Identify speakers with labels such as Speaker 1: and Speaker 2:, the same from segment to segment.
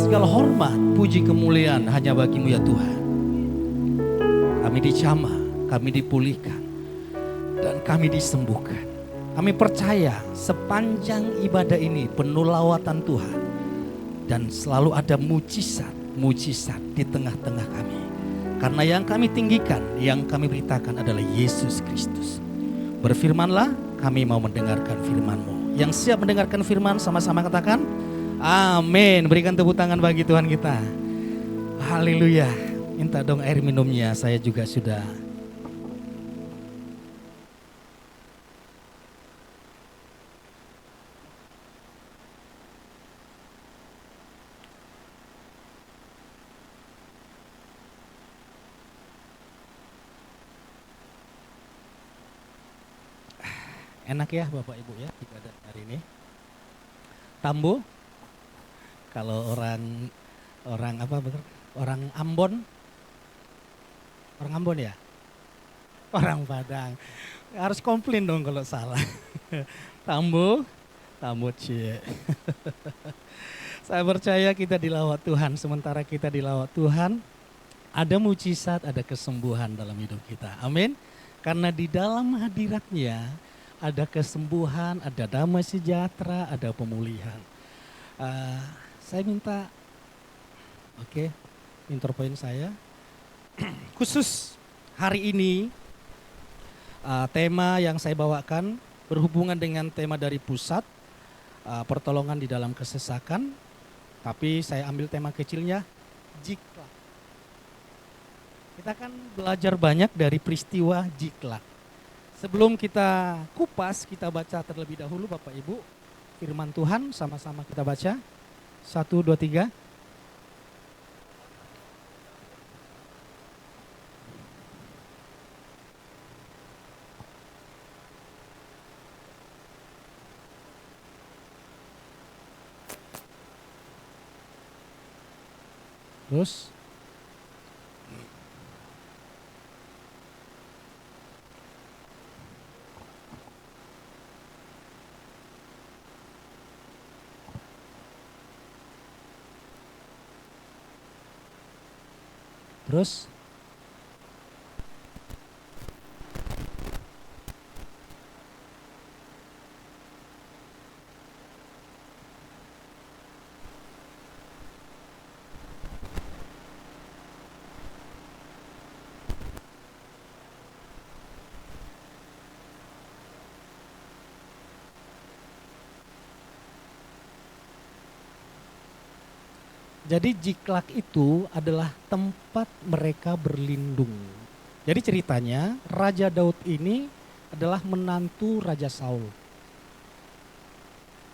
Speaker 1: segala hormat, puji kemuliaan hanya bagi-Mu ya Tuhan. Kami dijamah, kami dipulihkan, dan kami disembuhkan. Kami percaya sepanjang ibadah ini penuh lawatan Tuhan. Dan selalu ada mujizat di tengah-tengah kami. Karena yang kami tinggikan, yang kami beritakan adalah Yesus Kristus. Berfirmanlah, kami mau mendengarkan firman-Mu. Yang siap mendengarkan firman sama-sama katakan, amin. Berikan tepuk tangan bagi Tuhan kita. Haleluya. Minta dong air minumnya, saya juga sudah. Enak ya Bapak Ibu ya ibadah hari ini. Tambo, kalau orang Ambon, orang Ambon ya, orang Padang harus komplain dong kalau salah. Tambo cie. Saya percaya kita dilawat Tuhan, sementara kita dilawat Tuhan, ada mujizat, ada kesembuhan dalam hidup kita. Amin. Karena di dalam hadiratnya ada kesembuhan, ada damai sejahtera, ada pemulihan. Saya minta, interpoin saya. Khusus hari ini, tema yang saya bawakan berhubungan dengan tema dari pusat, pertolongan di dalam kesesakan. Tapi saya ambil tema kecilnya, Jiklak. Kita kan belajar banyak dari peristiwa Jiklak. Sebelum kita kupas, kita baca terlebih dahulu Bapak Ibu. Firman Tuhan sama-sama kita baca. 1, 2, 3. Terus. Terus jadi Jiklak itu adalah tempat mereka berlindung. Jadi ceritanya Raja Daud ini adalah menantu Raja Saul.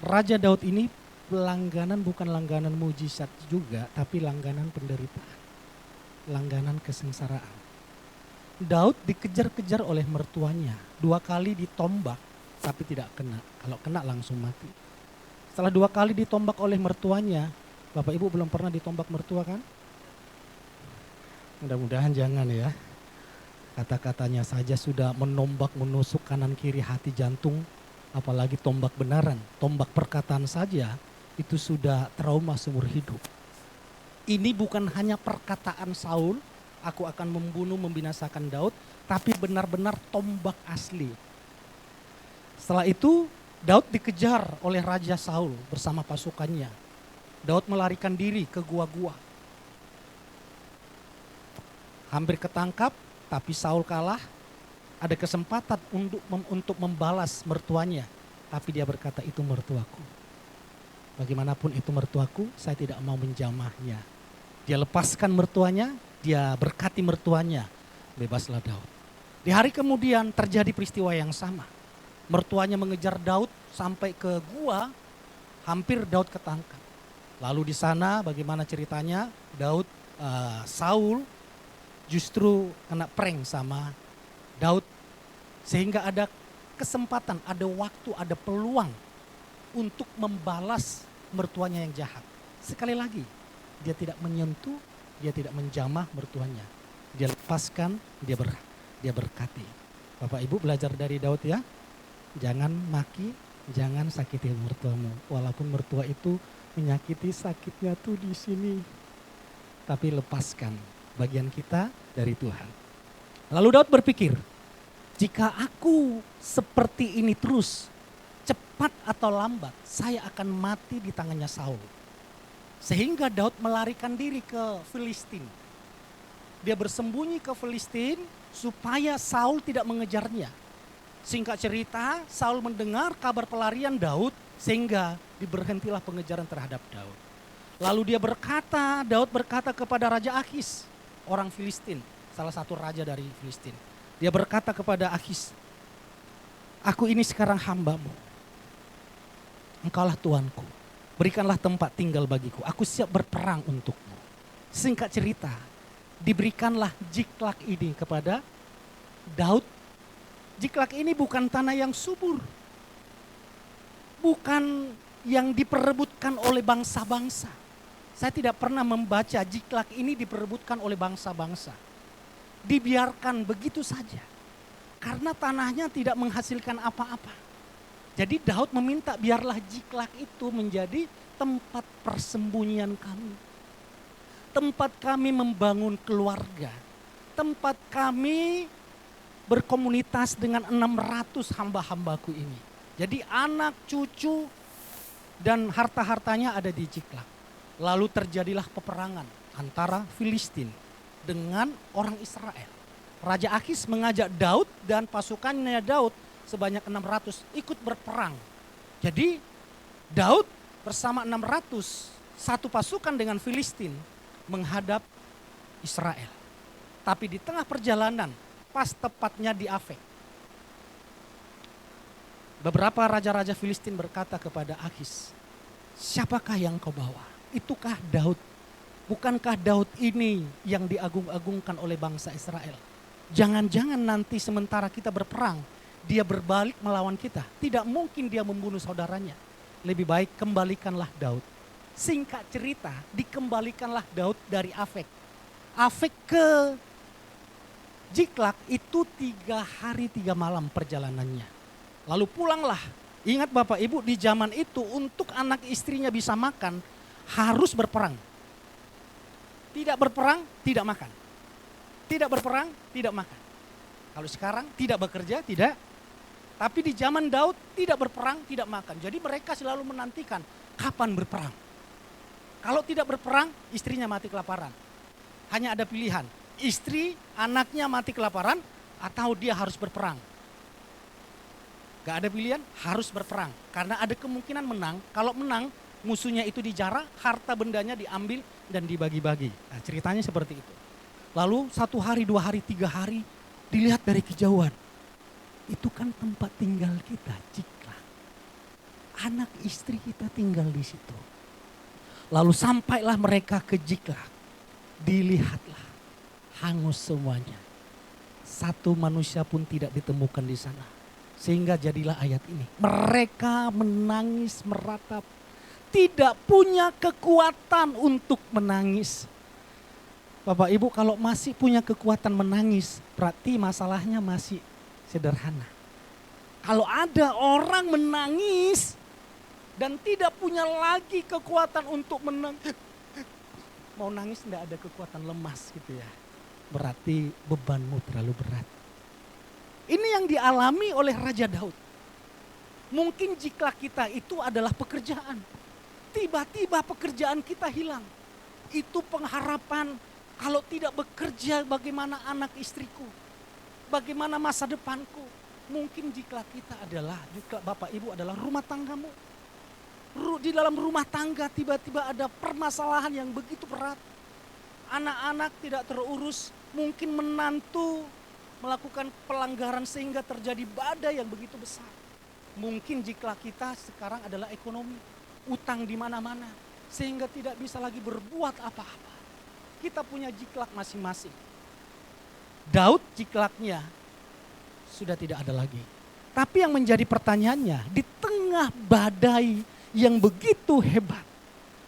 Speaker 1: Raja Daud ini langganan, bukan langganan mujizat juga, tapi langganan penderitaan. Langganan kesengsaraan. Daud dikejar-kejar oleh mertuanya. 2 kali ditombak tapi tidak kena. Kalau kena langsung mati. Setelah 2 kali ditombak oleh mertuanya, Bapak Ibu belum pernah ditombak mertua kan? Mudah-mudahan jangan ya. Kata-katanya saja sudah menombak, menusuk kanan kiri hati jantung. Apalagi tombak benaran, tombak perkataan saja itu sudah trauma seumur hidup. Ini bukan hanya perkataan Saul, aku akan membunuh, membinasakan Daud, tapi benar-benar tombak asli. Setelah itu Daud dikejar oleh Raja Saul bersama pasukannya. Daud melarikan diri ke gua-gua. Hampir ketangkap, tapi Saul kalah. Ada kesempatan untuk membalas mertuanya. Tapi dia berkata, itu mertuaku. Bagaimanapun itu mertuaku, saya tidak mau menjamahnya. Dia lepaskan mertuanya, dia berkati mertuanya. Bebaslah Daud. Di hari kemudian terjadi peristiwa yang sama. Mertuanya mengejar Daud sampai ke gua, hampir Daud ketangkap. Lalu di sana bagaimana ceritanya? Saul justru kena prank sama Daud. Sehingga ada kesempatan, ada waktu, ada peluang untuk membalas mertuanya yang jahat. Sekali lagi, dia tidak menyentuh, dia tidak menjamah mertuanya. Dia lepaskan, dia berkati. Bapak Ibu belajar dari Daud ya. Jangan maki, jangan sakiti mertuamu. Walaupun mertua itu menyakiti sakitnya tuh di sini. Tapi lepaskan bagian kita dari Tuhan. Lalu Daud berpikir, jika aku seperti ini terus, cepat atau lambat, saya akan mati di tangannya Saul. Sehingga Daud melarikan diri ke Filistin. Dia bersembunyi ke Filistin supaya Saul tidak mengejarnya. Singkat cerita, Saul mendengar kabar pelarian Daud sehingga diberhentilah pengejaran terhadap Daud. Lalu Daud berkata kepada Raja Akhis, orang Filistin, salah satu raja dari Filistin. Dia berkata kepada Akhis, aku ini sekarang hambamu, engkaulah tuanku, berikanlah tempat tinggal bagiku, aku siap berperang untukmu. Singkat cerita, diberikanlah Jiklak ini kepada Daud. Jiklak ini bukan tanah yang subur, bukan yang diperebutkan oleh bangsa-bangsa. Saya tidak pernah membaca Jiklak ini diperebutkan oleh bangsa-bangsa. Dibiarkan begitu saja. Karena tanahnya tidak menghasilkan apa-apa. Jadi Daud meminta biarlah Jiklak itu menjadi tempat persembunyian kami. Tempat kami membangun keluarga. Tempat kami berkomunitas dengan 600 hamba-hambaku ini. Jadi anak, cucu, dan harta-hartanya ada di Jiklak. Lalu terjadilah peperangan antara Filistin dengan orang Israel. Raja Akhis mengajak Daud dan pasukannya Daud sebanyak 600 ikut berperang. Jadi Daud bersama 600 satu pasukan dengan Filistin menghadap Israel. Tapi di tengah perjalanan, pas tepatnya di Afek, beberapa raja-raja Filistin berkata kepada Akhis, siapakah yang kau bawa? Itukah Daud? Bukankah Daud ini yang diagung-agungkan oleh bangsa Israel? Jangan-jangan nanti sementara kita berperang, dia berbalik melawan kita. Tidak mungkin dia membunuh saudaranya. Lebih baik kembalikanlah Daud. Singkat cerita, dikembalikanlah Daud dari Afek. Afek ke Jiklak itu 3 hari 3 malam perjalanannya. Lalu pulanglah. Ingat Bapak Ibu, di zaman itu untuk anak istrinya bisa makan harus berperang. Tidak berperang, tidak makan. Tidak berperang, tidak makan. Kalau sekarang tidak bekerja, tidak. Tapi di zaman Daud tidak berperang, tidak makan. Jadi mereka selalu menantikan kapan berperang. Kalau tidak berperang, istrinya mati kelaparan. Hanya ada pilihan, istri, anaknya mati kelaparan atau dia harus berperang. Gak ada pilihan, harus berperang. Karena ada kemungkinan menang. Kalau menang, musuhnya itu dijarah, harta bendanya diambil dan dibagi-bagi. Nah, ceritanya seperti itu. Lalu 1 hari, 2 hari, 3 hari dilihat dari kejauhan. Itu kan tempat tinggal kita, Jiklak. Anak istri kita tinggal di situ. Lalu sampailah mereka ke Jiklak. Dilihatlah, hangus semuanya. Satu manusia pun tidak ditemukan di sana. Sehingga jadilah ayat ini. Mereka menangis meratap. Tidak punya kekuatan untuk menangis. Bapak Ibu, kalau masih punya kekuatan menangis, berarti masalahnya masih sederhana. Kalau ada orang menangis dan tidak punya lagi kekuatan untuk menangis, mau nangis tidak ada kekuatan, lemas gitu ya. Berarti bebanmu terlalu berat. Ini yang dialami oleh Raja Daud. Mungkin jika kita itu adalah pekerjaan. Tiba-tiba pekerjaan kita hilang. Itu pengharapan, kalau tidak bekerja bagaimana anak istriku? Bagaimana masa depanku? Mungkin jika kita adalah, jika Bapak Ibu adalah rumah tanggamu. Di dalam rumah tangga tiba-tiba ada permasalahan yang begitu berat. Anak-anak tidak terurus, mungkin menantu melakukan pelanggaran sehingga terjadi badai yang begitu besar. Mungkin jika kita sekarang adalah ekonomi, utang di mana-mana sehingga tidak bisa lagi berbuat apa-apa. Kita punya Jiklak masing-masing. Daud Jiklaknya sudah tidak ada lagi. Tapi yang menjadi pertanyaannya, di tengah badai yang begitu hebat,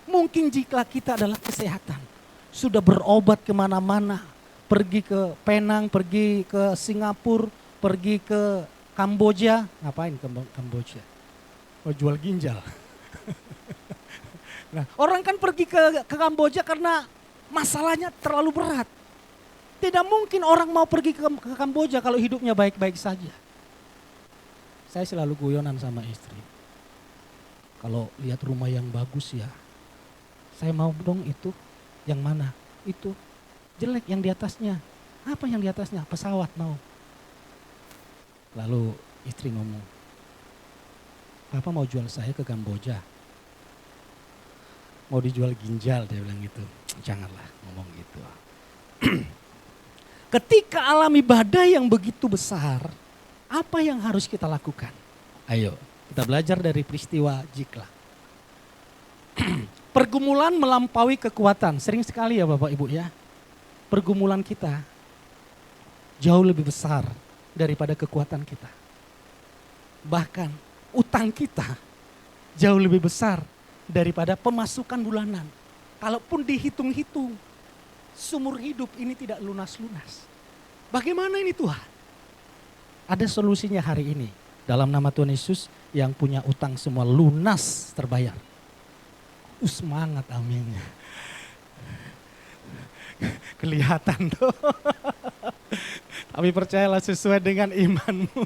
Speaker 1: mungkin Jiklak kita adalah kesehatan. Sudah berobat kemana-mana, pergi ke Penang, pergi ke Singapura, pergi ke Kamboja. Ngapain ke Kamboja? Oh, jual ginjal. Nah, orang kan pergi ke Kamboja karena masalahnya terlalu berat. Tidak mungkin orang mau pergi ke Kamboja kalau hidupnya baik-baik saja. Saya selalu guyonan sama istri. Kalau lihat rumah yang bagus ya, saya mau dong itu. Yang mana? Itu. Jelek yang di atasnya. Apa yang di atasnya? Pesawat mau. Lalu istri ngomong, Papa mau jual saya ke Kamboja. Mau dijual ginjal, dia bilang gitu. Janganlah ngomong gitu. Ketika alami badai yang begitu besar, apa yang harus kita lakukan? Ayo, kita belajar dari peristiwa Ziklag. Pergumulan melampaui kekuatan. Sering sekali ya Bapak Ibu ya. Pergumulan kita jauh lebih besar daripada kekuatan kita. Bahkan utang kita jauh lebih besar daripada pemasukan bulanan. Kalaupun dihitung-hitung, seumur hidup ini tidak lunas-lunas. Bagaimana ini Tuhan? Ada solusinya hari ini. Dalam nama Tuhan Yesus, yang punya utang semua lunas terbayar. Semangat, amin. Kelihatan tuh. Tapi percayalah sesuai dengan imanmu.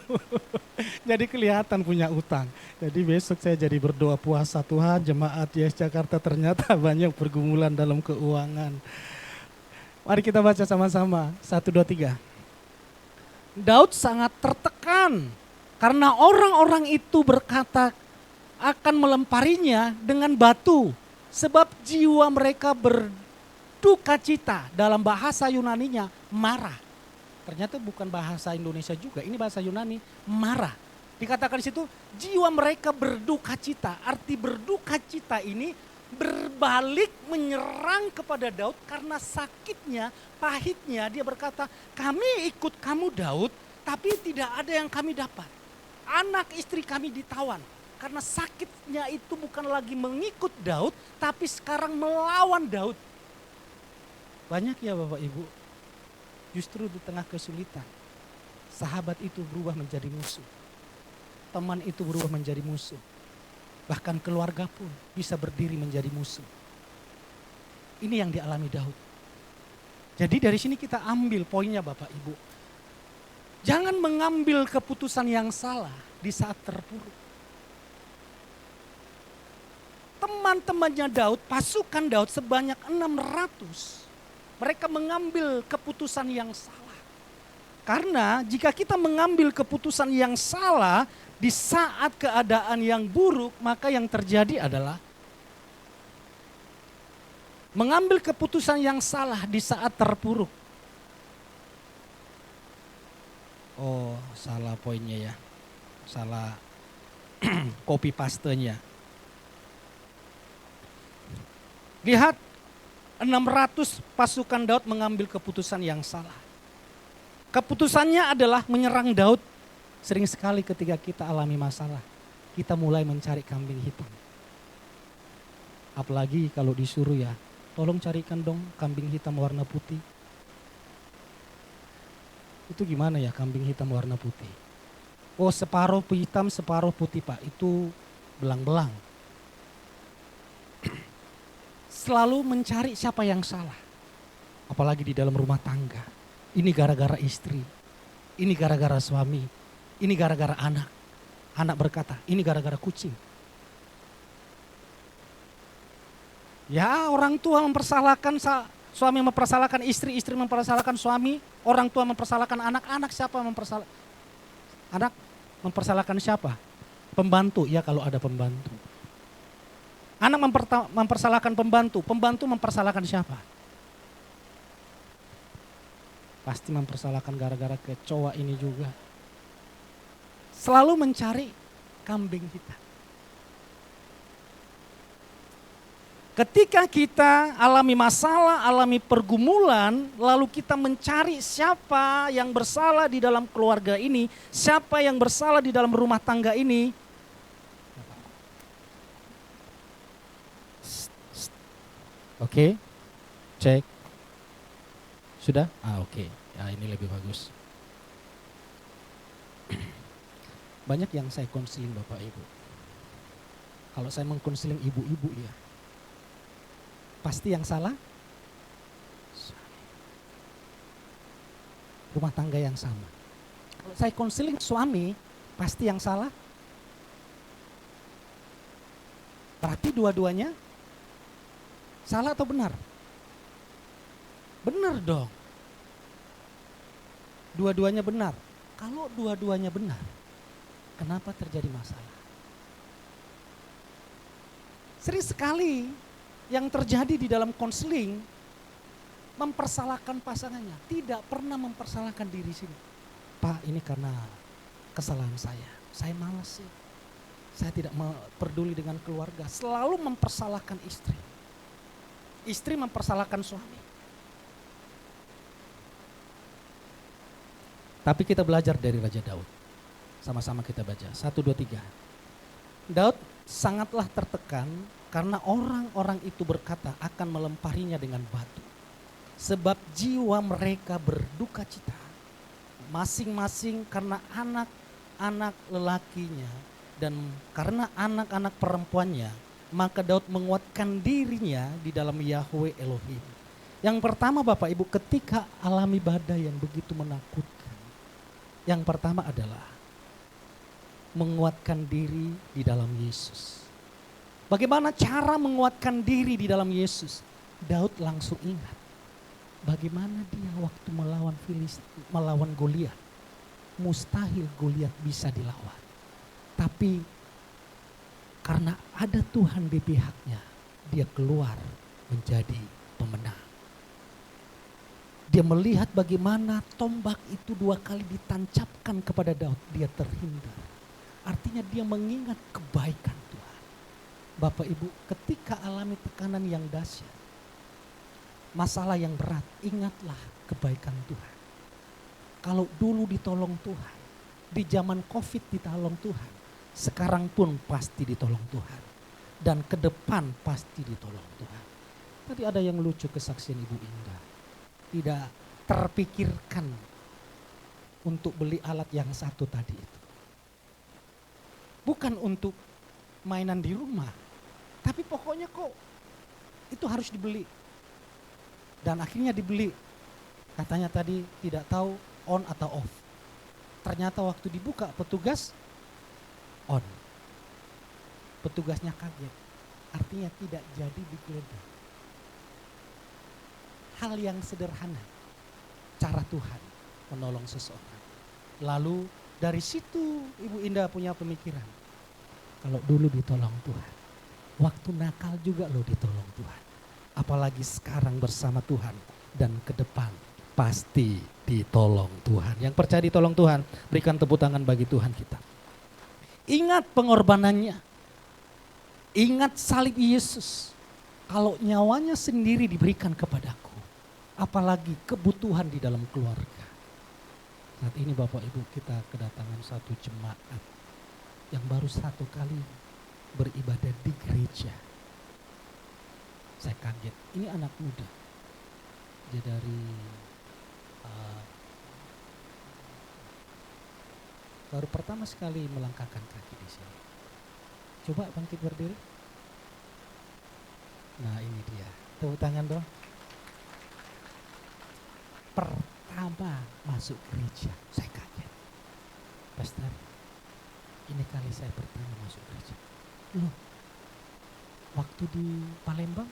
Speaker 1: Jadi kelihatan punya utang. Jadi besok saya jadi berdoa puasa, Tuhan jemaat YS Jakarta ternyata banyak pergumulan dalam keuangan. Mari kita baca sama-sama. 1, 2, 3. Daud sangat tertekan karena orang-orang itu berkata akan melemparinya dengan batu. Sebab jiwa mereka berduka cita, dalam bahasa Yunaninya marah. Ternyata bukan bahasa Indonesia juga, ini bahasa Yunani, marah. Dikatakan di situ jiwa mereka berduka cita. Arti berduka cita ini berbalik menyerang kepada Daud karena sakitnya, pahitnya. Dia berkata, kami ikut kamu Daud, tapi tidak ada yang kami dapat. Anak istri kami ditawan. Karena sakitnya itu bukan lagi mengikut Daud, tapi sekarang melawan Daud. Banyak ya Bapak Ibu, justru di tengah kesulitan, sahabat itu berubah menjadi musuh. Teman itu berubah menjadi musuh. Bahkan keluarga pun bisa berdiri menjadi musuh. Ini yang dialami Daud. Jadi dari sini kita ambil poinnya Bapak Ibu. Jangan mengambil keputusan yang salah di saat terpuruk. Teman-temannya Daud, pasukan Daud sebanyak 600. Mereka mengambil keputusan yang salah. Karena jika kita mengambil keputusan yang salah di saat keadaan yang buruk, maka yang terjadi adalah mengambil keputusan yang salah di saat terpuruk. Oh, salah poinnya ya. Salah copy pastenya. Lihat, 600 pasukan Daud mengambil keputusan yang salah. Keputusannya adalah menyerang Daud. Sering sekali ketika kita alami masalah, kita mulai mencari kambing hitam. Apalagi kalau disuruh ya, tolong carikan dong kambing hitam warna putih. Itu gimana ya kambing hitam warna putih? Oh, separuh hitam, separuh putih Pak, itu belang-belang. Selalu mencari siapa yang salah. Apalagi di dalam rumah tangga. Ini gara-gara istri, ini gara-gara suami, ini gara-gara anak. Anak berkata, ini gara-gara kucing. Ya, orang tua mempersalahkan, suami mempersalahkan istri, istri mempersalahkan suami, orang tua mempersalahkan anak, anak siapa mempersalahkan? Anak mempersalahkan siapa? Pembantu, ya kalau ada pembantu. Anak mempersalahkan pembantu, pembantu mempersalahkan siapa? Pasti mempersalahkan gara-gara kecoa ini juga. Selalu mencari kambing hitam. Ketika kita alami masalah, alami pergumulan, lalu kita mencari siapa yang bersalah di dalam keluarga ini, siapa yang bersalah di dalam rumah tangga ini. Oke, cek. Sudah? Oke. Ya, ini lebih bagus. Banyak yang saya konseling Bapak Ibu. Kalau saya mengkonseling ibu-ibu ya, Pasti yang salah suami. Rumah tangga yang sama. Kalau saya konseling suami, pasti yang salah. Berarti dua-duanya salah atau benar? Benar dong. Dua-duanya benar. Kalau dua-duanya benar, kenapa terjadi masalah? Sering sekali yang terjadi di dalam konseling mempersalahkan pasangannya, tidak pernah mempersalahkan diri sini. Pak, ini karena kesalahan saya malas sih. Saya tidak peduli dengan keluarga, selalu mempersalahkan istri. Istri mempersalahkan suami. Tapi kita belajar dari Raja Daud. Sama-sama kita baca. 1, 2, 3. Daud sangatlah tertekan karena orang-orang itu berkata akan melemparinya dengan batu. Sebab jiwa mereka berduka cita. Masing-masing karena anak-anak lelakinya dan karena anak-anak perempuannya. Maka Daud menguatkan dirinya di dalam Yahweh Elohim. Yang pertama Bapak Ibu, ketika alami badai yang begitu menakutkan. Yang pertama adalah menguatkan diri di dalam Yesus. Bagaimana cara menguatkan diri di dalam Yesus? Daud langsung ingat bagaimana dia waktu melawan Goliat. Mustahil Goliat bisa dilawan. Tapi karena ada Tuhan di pihaknya, dia keluar menjadi pemenang. Dia melihat bagaimana tombak itu 2 kali ditancapkan kepada Daud, dia terhindar. Artinya dia mengingat kebaikan Tuhan. Bapak Ibu, ketika alami tekanan yang dahsyat, masalah yang berat, ingatlah kebaikan Tuhan. Kalau dulu ditolong Tuhan, di zaman COVID ditolong Tuhan, sekarang pun pasti ditolong Tuhan. Dan ke depan pasti ditolong Tuhan. Tadi ada yang lucu kesaksian Ibu Indah. Tidak terpikirkan untuk beli alat yang satu tadi itu. Bukan untuk mainan di rumah, tapi pokoknya kok itu harus dibeli. Dan akhirnya dibeli. Katanya tadi tidak tahu on atau off. Ternyata waktu dibuka petugas on. Petugasnya kaget. Artinya tidak jadi digeledah. Hal yang sederhana, cara Tuhan menolong seseorang. Lalu dari situ Ibu Indah punya pemikiran, kalau dulu ditolong Tuhan, waktu nakal juga loh ditolong Tuhan. Apalagi sekarang bersama Tuhan dan ke depan pasti ditolong Tuhan. Yang percaya ditolong Tuhan, berikan tepuk tangan bagi Tuhan kita. Ingat pengorbanannya, ingat salib Yesus. Kalau nyawanya sendiri diberikan kepadaku, apalagi kebutuhan di dalam keluarga. Saat ini Bapak Ibu kita kedatangan satu jemaat yang baru 1 kali beribadah di gereja. Saya kaget, ini anak muda. Dia dari baru pertama sekali melangkahkan kaki di sini. Coba bangkit berdiri. Nah ini dia, tepuk tangan dong. Pertama masuk gereja, saya kaget. Pastor, ini kali saya pertama masuk gereja. Loh, waktu di Palembang,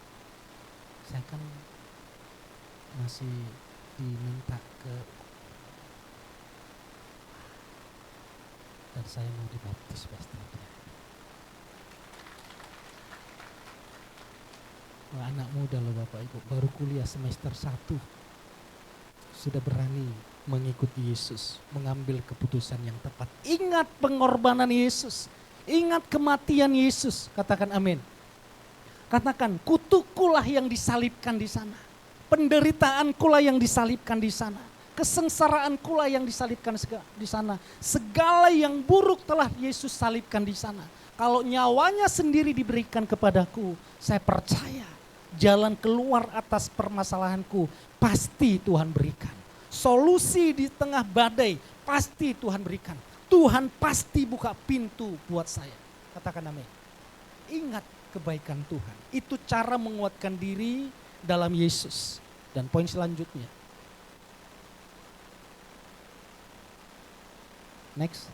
Speaker 1: saya kan masih diminta ke, dan saya mau dibaptis Pastor. Wah, anak muda loh Bapak Ibu, baru kuliah semester 1. Sudah berani mengikuti Yesus, mengambil keputusan yang tepat. Ingat pengorbanan Yesus, ingat kematian Yesus. Katakan amin. Katakan, kutukulah yang disalibkan di sana. Penderitaankulah yang disalibkan di sana. Kesengsaraankulah yang disalibkan di sana. Segala yang buruk telah Yesus salibkan di sana. Kalau nyawanya sendiri diberikan kepadaku, saya percaya jalan keluar atas permasalahanku pasti Tuhan berikan. Solusi di tengah badai pasti Tuhan berikan. Tuhan pasti buka pintu buat saya. Katakan amin. Ingat kebaikan Tuhan. Itu cara menguatkan diri dalam Yesus. Dan poin selanjutnya. Next.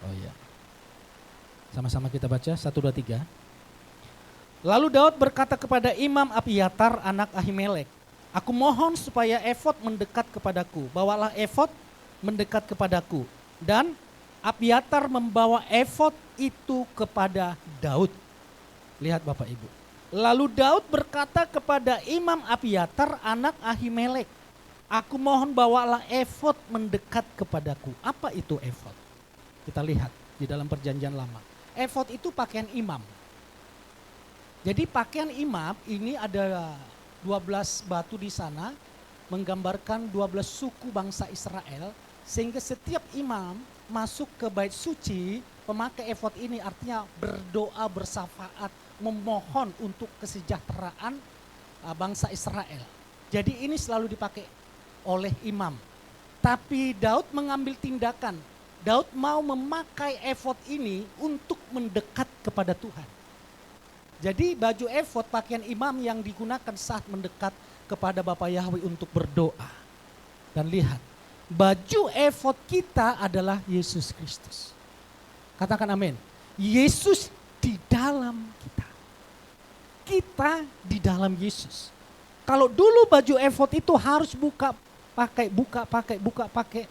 Speaker 1: Oh iya. Sama-sama kita baca 1, 2, 3. Lalu Daud berkata kepada Imam Abiatar anak Ahimelek, aku mohon supaya efod mendekat kepadaku. Bawalah efod mendekat kepadaku. Dan Abiatar membawa efod itu kepada Daud. Lihat Bapak Ibu. Lalu Daud berkata kepada Imam Abiatar anak Ahimelek, aku mohon bawalah efod mendekat kepadaku. Apa itu efod? Kita lihat di dalam perjanjian lama. Efod itu pakaian imam. Jadi pakaian imam ini ada 12 batu di sana menggambarkan 12 suku bangsa Israel, sehingga setiap imam masuk ke bait suci memakai efod ini, artinya berdoa, bersafaat, memohon untuk kesejahteraan bangsa Israel. Jadi ini selalu dipakai oleh imam. Tapi Daud mengambil tindakan. Daud mau memakai efod ini untuk mendekat kepada Tuhan. Jadi baju efod pakaian imam yang digunakan saat mendekat kepada Bapa Yahweh untuk berdoa. Dan lihat, baju efod kita adalah Yesus Kristus. Katakan amin. Yesus di dalam kita. Kita di dalam Yesus. Kalau dulu baju efod itu harus buka pakai.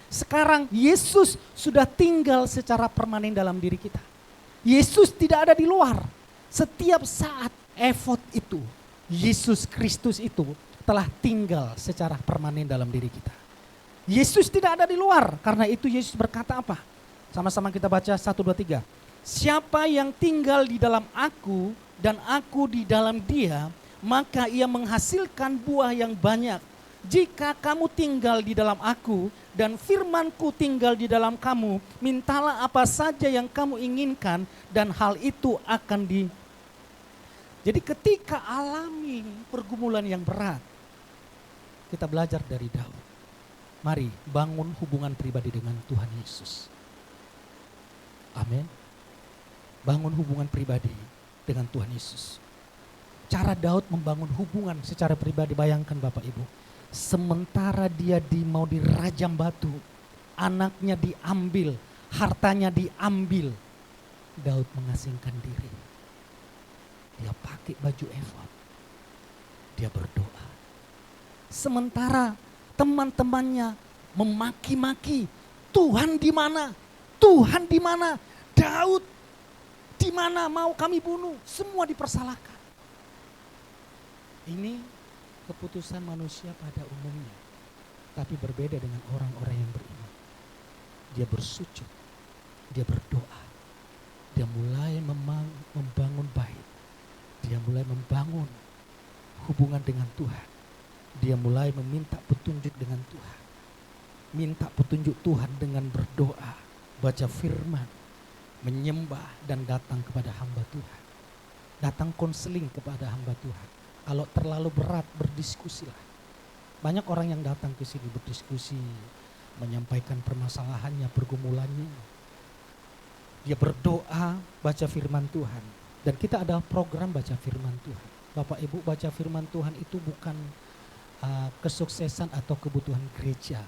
Speaker 1: Sekarang Yesus sudah tinggal secara permanen dalam diri kita. Yesus tidak ada di luar. Setiap saat efod itu, Yesus Kristus itu telah tinggal secara permanen dalam diri kita. Yesus tidak ada di luar, karena itu Yesus berkata apa? Sama-sama kita baca 1, 2, 3. Siapa yang tinggal di dalam aku dan aku di dalam dia, maka ia menghasilkan buah yang banyak. Jika kamu tinggal di dalam aku dan firmanku tinggal di dalam kamu, mintalah apa saja yang kamu inginkan dan hal itu akan Jadi ketika alami pergumulan yang berat, kita belajar dari Daud. Mari bangun hubungan pribadi dengan Tuhan Yesus. Amin. Bangun hubungan pribadi dengan Tuhan Yesus. Cara Daud membangun hubungan secara pribadi, bayangkan Bapak Ibu. Sementara dia mau dirajam batu, anaknya diambil, hartanya diambil, Daud mengasingkan diri. Dia pakai baju efod, dia berdoa. Sementara teman-temannya memaki-maki, Tuhan di mana? Tuhan di mana? Daud di mana mau kami bunuh? Semua dipersalahkan. Ini keputusan manusia pada umumnya, tapi berbeda dengan orang-orang yang beriman. Dia bersujud, dia berdoa, dia mulai membangun bait, dia mulai membangun hubungan dengan Tuhan, dia mulai meminta petunjuk dengan Tuhan, minta petunjuk Tuhan dengan berdoa, baca firman, menyembah dan datang kepada hamba Tuhan, datang konseling kepada hamba Tuhan. Kalau terlalu berat, berdiskusilah. Banyak orang yang datang ke sini berdiskusi, menyampaikan permasalahannya, pergumulannya. Dia berdoa, baca firman Tuhan. Dan kita ada program baca firman Tuhan. Bapak Ibu, baca firman Tuhan itu bukan kesuksesan atau kebutuhan gereja.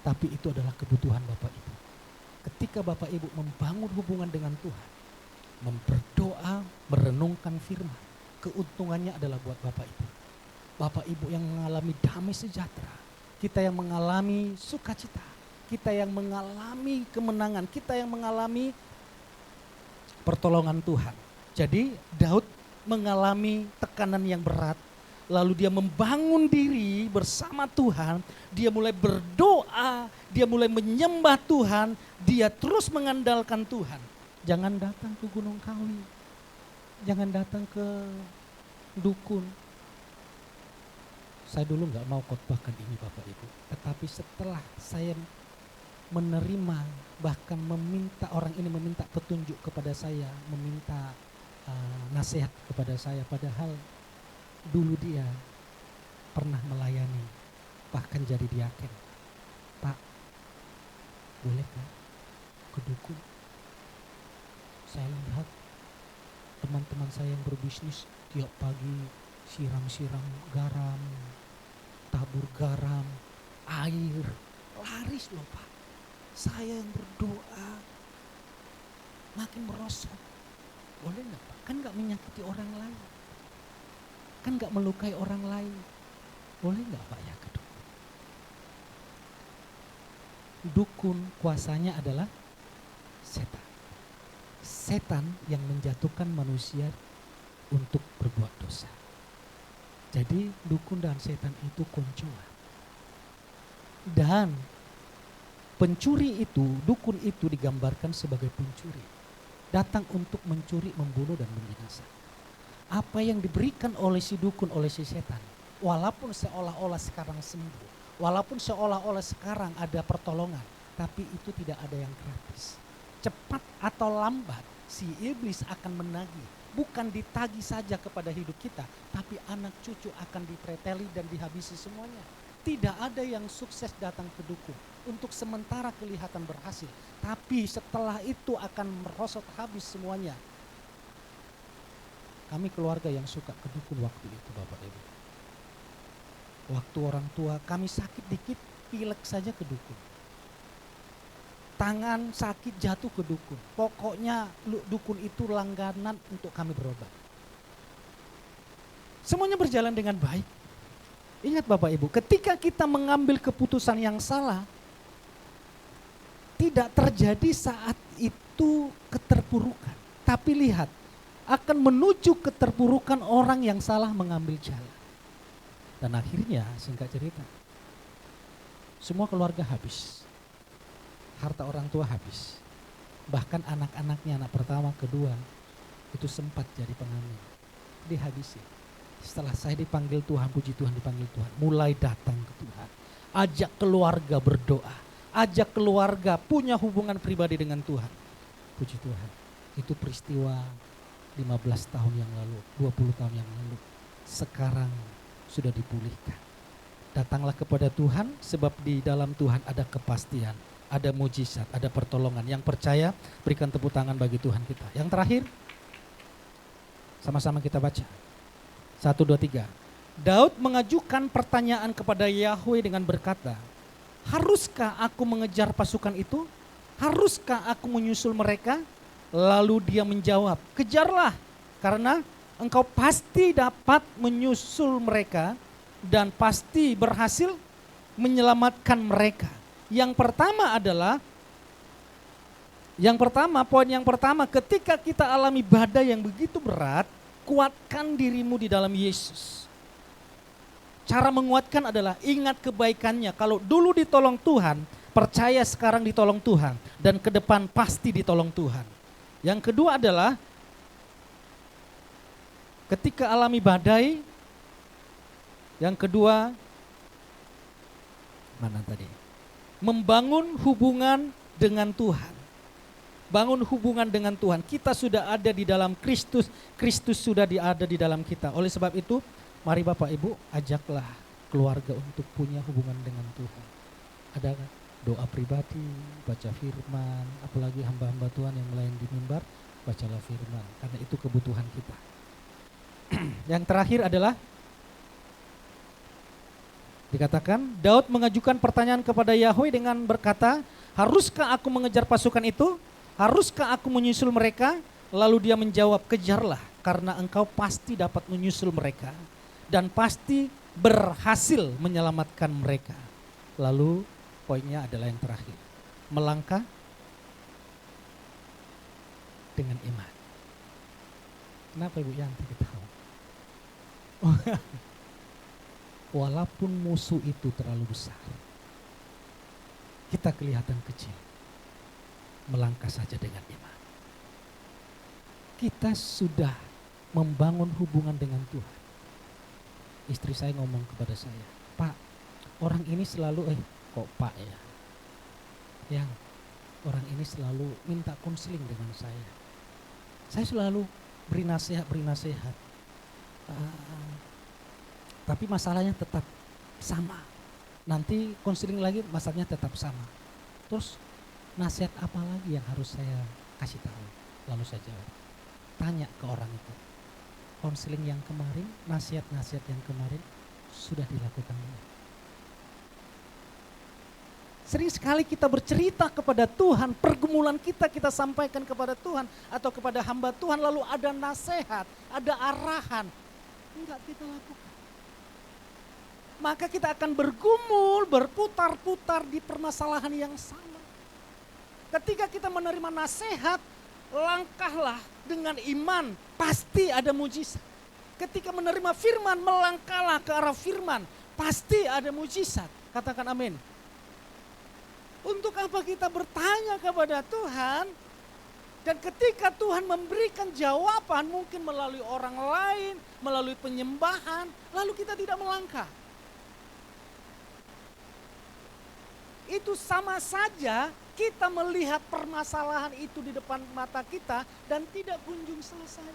Speaker 1: Tapi itu adalah kebutuhan Bapak Ibu. Ketika Bapak Ibu membangun hubungan dengan Tuhan, berdoa, merenungkan firman, keuntungannya adalah buat Bapak Ibu. Bapak Ibu yang mengalami damai sejahtera, kita yang mengalami sukacita, kita yang mengalami kemenangan, kita yang mengalami pertolongan Tuhan. Jadi Daud mengalami tekanan yang berat, lalu dia membangun diri bersama Tuhan, dia mulai berdoa, dia mulai menyembah Tuhan, dia terus mengandalkan Tuhan. Jangan datang ke Gunung Kawi, jangan datang ke dukun. Saya dulu nggak mau khotbahkan ini Bapak Ibu, tetapi setelah saya menerima, bahkan meminta orang ini meminta petunjuk kepada saya, meminta nasihat kepada saya, padahal dulu dia pernah melayani, bahkan jadi diaken. Pak, boleh kan ke dukun? Saya lihat teman-teman saya yang berbisnis tiap pagi siram-siram garam, tabur garam, air, laris loh Pak. Saya yang berdoa makin merosot. Boleh nggak Pak? Kan nggak menyakiti orang lain, kan nggak melukai orang lain. Boleh nggak Pak ya ke dukun? Dukun kuasanya adalah setan. Setan yang menjatuhkan manusia untuk berbuat dosa. Jadi dukun dan setan itu koncoan. Dan pencuri itu, dukun itu digambarkan sebagai pencuri. Datang untuk mencuri, membunuh dan membinasakan. Apa yang diberikan oleh si dukun, oleh si setan, walaupun seolah-olah sekarang sembuh, walaupun seolah-olah sekarang ada pertolongan, tapi itu tidak ada yang gratis. Cepat atau lambat si iblis akan menagih. Bukan ditagih saja kepada hidup kita, tapi anak cucu akan dipreteli dan dihabisi semuanya. Tidak ada yang sukses datang ke dukun. Untuk sementara kelihatan berhasil, tapi setelah itu akan merosot habis semuanya. Kami keluarga yang suka ke dukun waktu itu Bapak Ibu. Waktu orang tua kami sakit dikit, pilek saja ke dukun. Tangan sakit jatuh ke dukun. Pokoknya dukun itu langganan untuk kami berobat. Semuanya berjalan dengan baik. Ingat Bapak Ibu, ketika kita mengambil keputusan yang salah, tidak terjadi saat itu keterpurukan. Tapi lihat, akan menuju keterpurukan orang yang salah mengambil jalan. Dan akhirnya singkat cerita, semua keluarga habis. Harta orang tua habis. Bahkan anak-anaknya, anak pertama, kedua, itu sempat jadi pengamen. Dihabisi. Setelah saya dipanggil Tuhan, puji Tuhan dipanggil Tuhan, mulai datang ke Tuhan. Ajak keluarga berdoa. Ajak keluarga punya hubungan pribadi dengan Tuhan. Puji Tuhan. Itu peristiwa 15 tahun yang lalu, 20 tahun yang lalu. Sekarang sudah dipulihkan. Datanglah kepada Tuhan, sebab di dalam Tuhan ada kepastian, ada mujizat, ada pertolongan. Yang percaya berikan tepuk tangan bagi Tuhan kita. Yang terakhir, sama-sama kita baca. 1, 2, 3. Daud mengajukan pertanyaan kepada Yahweh dengan berkata, haruskah aku mengejar pasukan itu? Haruskah aku menyusul mereka? Lalu dia menjawab, kejarlah, karena engkau pasti dapat menyusul mereka dan pasti berhasil menyelamatkan mereka. Poin yang pertama, ketika kita alami badai yang begitu berat, kuatkan dirimu di dalam Yesus. Cara menguatkan adalah ingat kebaikannya. Kalau dulu ditolong Tuhan, percaya sekarang ditolong Tuhan. Dan ke depan pasti ditolong Tuhan. Yang kedua adalah ketika alami badai, yang kedua, mana tadi? Membangun hubungan dengan Tuhan. Bangun hubungan dengan Tuhan. Kita sudah ada di dalam Kristus. Kristus sudah ada di dalam kita. Oleh sebab itu, mari Bapak Ibu ajaklah keluarga untuk punya hubungan dengan Tuhan. Ada doa pribadi, baca firman, apalagi hamba-hamba Tuhan yang melayani di mimbar, bacalah firman. Karena itu kebutuhan kita. Yang terakhir adalah dikatakan Daud mengajukan pertanyaan kepada Yahweh dengan berkata, haruskah aku mengejar pasukan itu? Haruskah aku menyusul mereka? Lalu dia menjawab, kejarlah, karena engkau pasti dapat menyusul mereka dan pasti berhasil menyelamatkan mereka. Lalu poinnya adalah yang terakhir, melangkah dengan iman. Kenapa Ibu Yanti ketawa? Walaupun musuh itu terlalu besar, kita kelihatan kecil, melangkah saja dengan iman. Kita sudah membangun hubungan dengan Tuhan. Istri saya ngomong kepada saya, Pak, orang ini selalu, kok Pak ya? Yang orang ini selalu minta konseling dengan saya. Saya selalu beri nasihat. Tapi masalahnya tetap sama. Nanti konseling lagi masalahnya tetap sama. Terus nasihat apa lagi yang harus saya kasih tahu? Lalu saya jawab, tanya ke orang itu, konseling yang kemarin, nasihat-nasihat yang kemarin sudah dilakukan belum? Sering sekali kita bercerita kepada Tuhan, pergumulan kita sampaikan kepada Tuhan atau kepada hamba Tuhan, lalu ada nasihat, ada arahan, enggak kita lakukan. Maka kita akan bergumul, berputar-putar di permasalahan yang sama. Ketika kita menerima nasihat, langkahlah dengan iman, pasti ada mujizat. Ketika menerima firman, melangkahlah ke arah firman, pasti ada mujizat. Katakan amin. Untuk apa kita bertanya kepada Tuhan? Dan ketika Tuhan memberikan jawaban mungkin melalui orang lain, melalui penyembahan, lalu kita tidak melangkah. Itu sama saja kita melihat permasalahan itu di depan mata kita dan tidak kunjung selesai.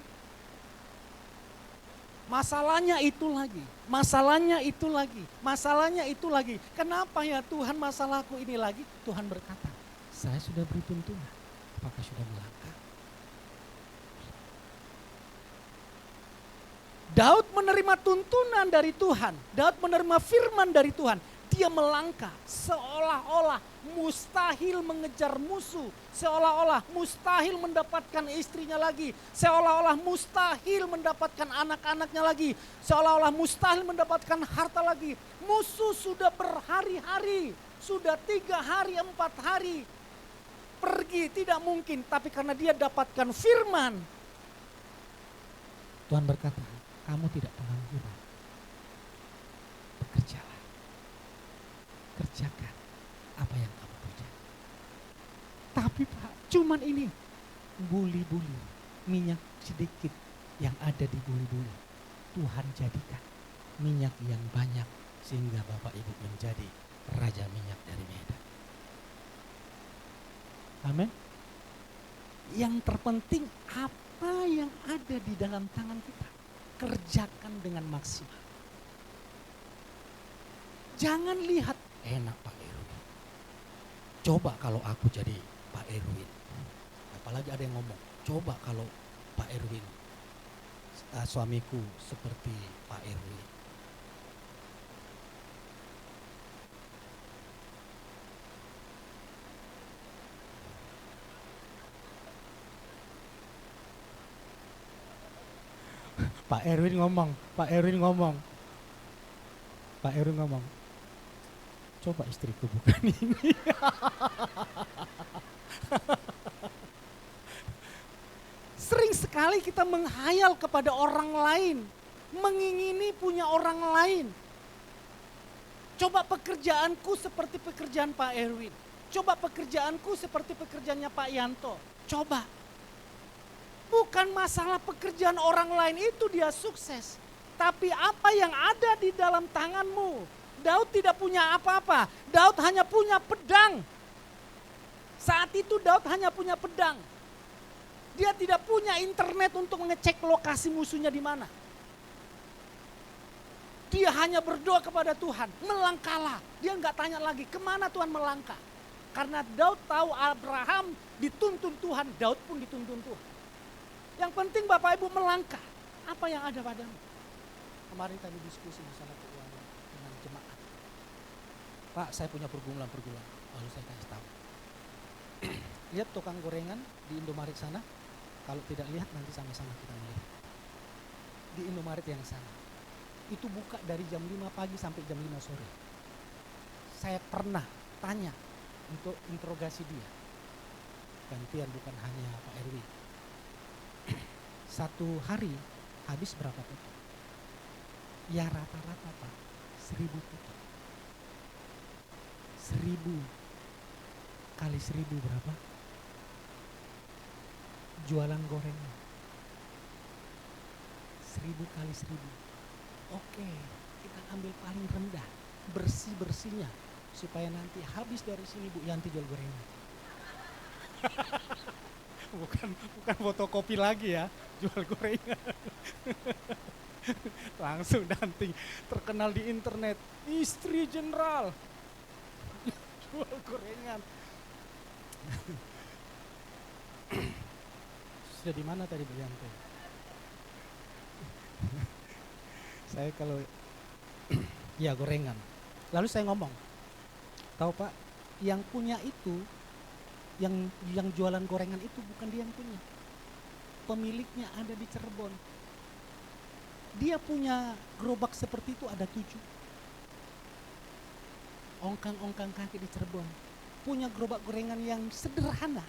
Speaker 1: Masalahnya itu lagi, masalahnya itu lagi, masalahnya itu lagi. Kenapa ya Tuhan masalahku ini lagi? Tuhan berkata, saya sudah beri tuntunan, apakah sudah melangkah? Daud menerima tuntunan dari Tuhan, Daud menerima firman dari Tuhan. Dia melangkah seolah-olah mustahil mengejar musuh. Seolah-olah mustahil mendapatkan istrinya lagi. Seolah-olah mustahil mendapatkan anak-anaknya lagi. Seolah-olah mustahil mendapatkan harta lagi. Musuh sudah berhari-hari. Sudah 3 hari, 4 hari. Pergi tidak mungkin. Tapi karena dia dapatkan firman. Tuhan berkata, kamu tidak pengangguran. Bekerjalah. Kerjakan apa yang kamu punya. Tapi Pak, cuman ini buli-buli, minyak sedikit yang ada di buli-buli. Tuhan jadikan minyak yang banyak sehingga Bapak Ibu menjadi raja minyak dari Medan. Amin. Yang terpenting apa yang ada di dalam tangan kita, kerjakan dengan maksimal. Jangan lihat enak Pak Erwin. Coba kalau aku jadi Pak Erwin. Apalagi ada yang ngomong, coba kalau Pak Erwin, suamiku seperti Pak Erwin. Pak Erwin ngomong, coba istriku bukan ini. Sering sekali kita menghayal kepada orang lain, mengingini punya orang lain. Coba pekerjaanku seperti pekerjaan Pak Erwin. Coba pekerjaanku seperti pekerjaannya Pak Yanto. Coba. Bukan masalah pekerjaan orang lain itu dia sukses. Tapi apa yang ada di dalam tanganmu. Daud tidak punya apa-apa. Daud hanya punya pedang. Saat itu Daud hanya punya pedang. Dia tidak punya internet untuk mengecek lokasi musuhnya di mana. Dia hanya berdoa kepada Tuhan, melangkahlah. Dia nggak tanya lagi kemana Tuhan melangkah. Karena Daud tahu Abraham dituntun Tuhan, Daud pun dituntun Tuhan. Yang penting Bapak Ibu melangkah. Apa yang ada padamu? Kemarin kami diskusi bersama keuangan dengan jemaat. Pak, saya punya pergumulan. Lalu saya kasih tahu. Lihat tukang gorengan di Indomaret sana. Kalau tidak lihat nanti sama-sama kita melihat. Di Indomaret yang sana. Itu buka dari jam 5 pagi sampai jam 5 sore. Saya pernah tanya untuk interogasi dia. Gantian bukan hanya Pak Erwin. Satu hari habis berapa tutup? Ya rata-rata Pak 1.000 tutup. 1.000 kali 1.000 berapa? Jualan gorengan. 1.000 kali 1.000. Oke, kita ambil paling rendah, bersih-bersihnya. Supaya nanti habis dari sini Bu Yanti jual gorengan. bukan fotokopi lagi ya, jual gorengan. Langsung nanti terkenal di internet, istri jenderal jual gorengan. Sudah di mana tadi Brianto? Saya kalau ya gorengan. Lalu saya ngomong, tahu Pak, yang punya itu, yang jualan gorengan itu bukan dia yang punya. Pemiliknya ada di Cirebon. Dia punya gerobak seperti itu ada 7. Ongkang-ongkang kaki di Cirebon. Punya gerobak gorengan yang sederhana.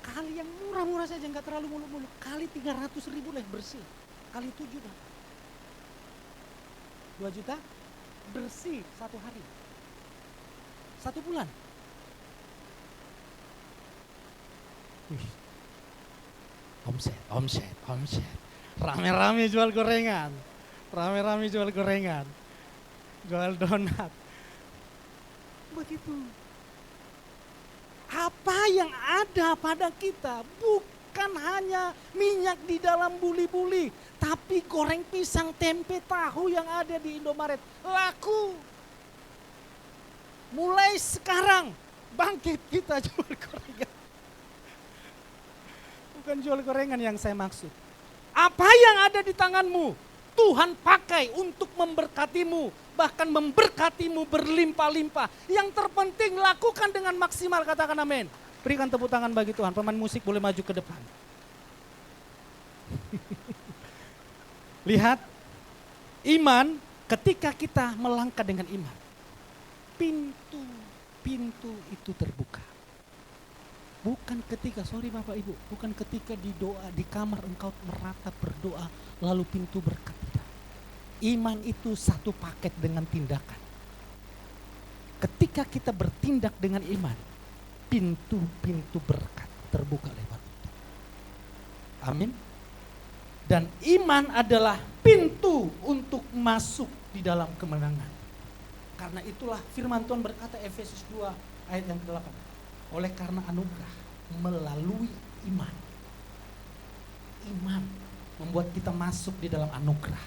Speaker 1: Kali yang murah-murah saja, nggak terlalu muluk-muluk. Kali 300.000 lah bersih. Kali 7 dah. 2 juta bersih 1 hari. 1 bulan. Wih. Omset. Rame-rame jual gorengan. Jual donat. Begitu. Apa yang ada pada kita bukan hanya minyak di dalam buli-buli, tapi goreng pisang, tempe, tahu yang ada di Indomaret laku. Mulai sekarang bangkit kita jual gorengan. Bukan jual gorengan yang saya maksud. Apa yang ada di tanganmu Tuhan pakai untuk memberkatimu, bahkan memberkatimu berlimpah-limpah. Yang terpenting lakukan dengan maksimal, katakan amin. Berikan tepuk tangan bagi Tuhan. Pemain musik boleh maju ke depan. Lihat, iman ketika kita melangkah dengan iman, pintu itu terbuka. Bukan ketika, sorry Bapak Ibu, bukan ketika di doa, di kamar engkau meratap berdoa, lalu pintu berkat. Iman itu satu paket dengan tindakan. Ketika kita bertindak dengan iman, pintu-pintu berkat terbuka lebar. Amin. Dan iman adalah pintu untuk masuk di dalam kemenangan. Karena itulah firman Tuhan berkata Efesus 2 ayat yang ke-8. Oleh karena anugerah melalui iman. Iman membuat kita masuk di dalam anugerah.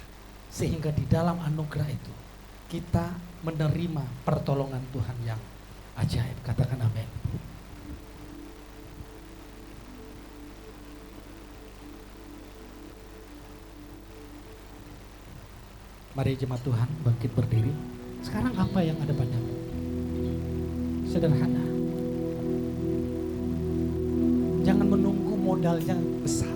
Speaker 1: Sehingga di dalam anugerah itu kita menerima pertolongan Tuhan yang ajaib. Katakan amin. Mari jemaat Tuhan bangkit berdiri. Sekarang apa yang ada padamu? Sederhana. Jangan menunggu modalnya besar.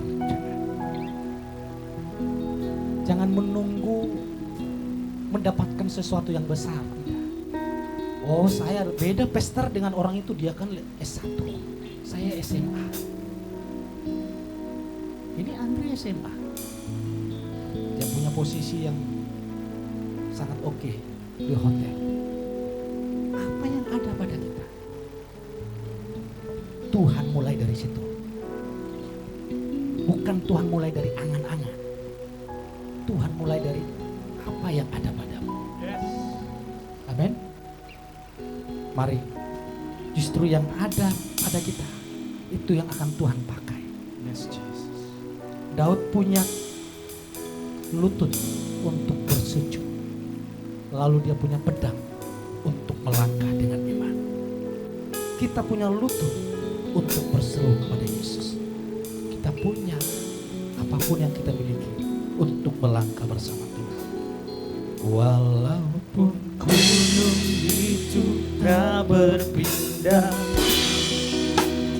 Speaker 1: Jangan menunggu mendapatkan sesuatu yang besar. Oh, saya beda pester dengan orang itu, dia kan S1. Saya SMA. Ini Andre SMA. Dia punya posisi yang sangat oke di hotel. Apa yang ada pada kita? Tuhan mulai dari situ. Bukan Tuhan mulai dari angan-angan. Tuhan mulai dari apa yang ada padamu. Yes. Amin. Mari, justru yang ada pada kita itu yang akan Tuhan pakai. Yes, Jesus. Daud punya lutut untuk bersujud. Lalu dia punya pedang untuk melangkah dengan iman. Kita punya lutut untuk berseru kepada Yesus. Kita punya apapun yang kita miliki untuk melangkah bersama Tuhan. Walaupun gunung itu tak berpindah,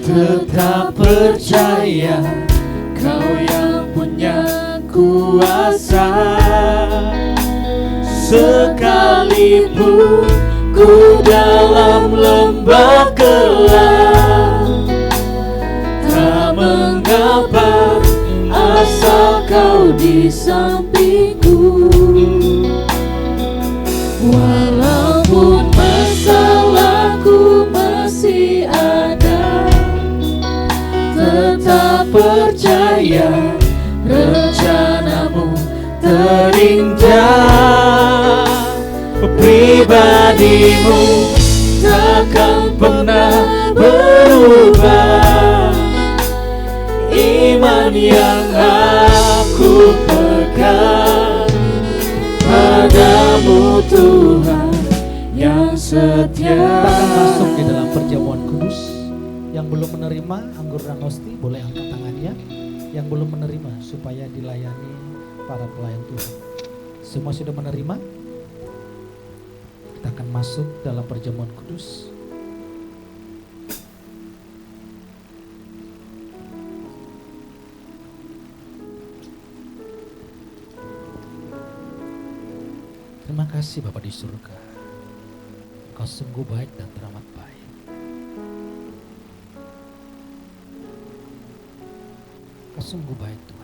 Speaker 2: tetap percaya Kau yang punya kuasa. Sekalipun ku dalam lembah gelap, tak mengapa asal Kau di sampingku. Walaupun masalahku masih ada, tetap percaya rencanamu terindah. Pribadimu takkan pernah berubah. Iman yang aku pegang padamu Tuhan yang setia.
Speaker 1: Kita akan masuk di dalam perjamuan kudus yang Yang belum menerima anggur dan hosti boleh angkat tangannya. Yang belum menerima supaya dilayani para pelayan Tuhan. Semua sudah menerima? Kita akan masuk dalam perjamuan kudus. Terima kasih Bapa di surga. Kau sungguh baik dan teramat baik. Kau sungguh baik Tuhan.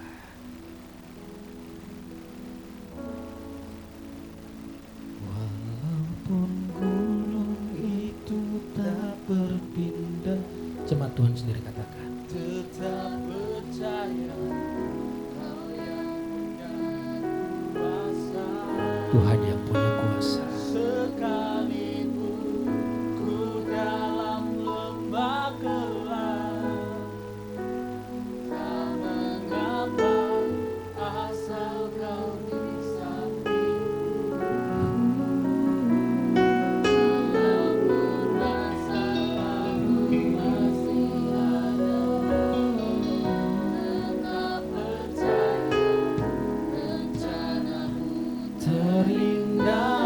Speaker 1: Walaupun gunung itu tak berpindah. Jemaat Tuhan sendiri katakan.
Speaker 2: Tetap percaya Kau yang punya kuasa.
Speaker 1: Tuhan yang punya kuasa.
Speaker 2: Sekalipun ku dalam lembah gelap, tak mengapa asal Kau di sampingku. Walaupun masalahku masih ada, tetap percaya rencana-Mu terindah.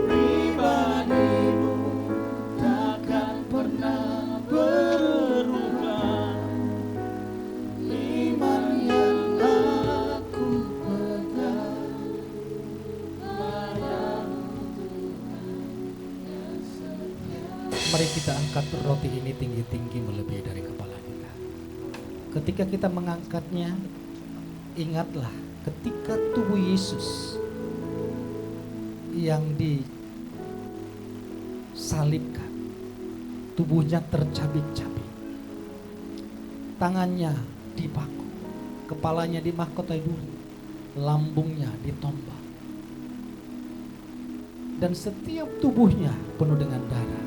Speaker 2: Pribadi-Mu takkan pernah berubah. Iman yang aku pegang, padamu Tuhan yang setia.
Speaker 1: Mari kita angkat roti ini tinggi-tinggi melebihi dari kepala kita. Ketika kita mengangkatnya, ingatlah ketika tubuh Yesus yang disalibkan, tubuhnya tercabik-cabik, tangannya dipaku, kepalanya dimahkotai duri, lambungnya ditombak, dan setiap tubuhnya penuh dengan darah.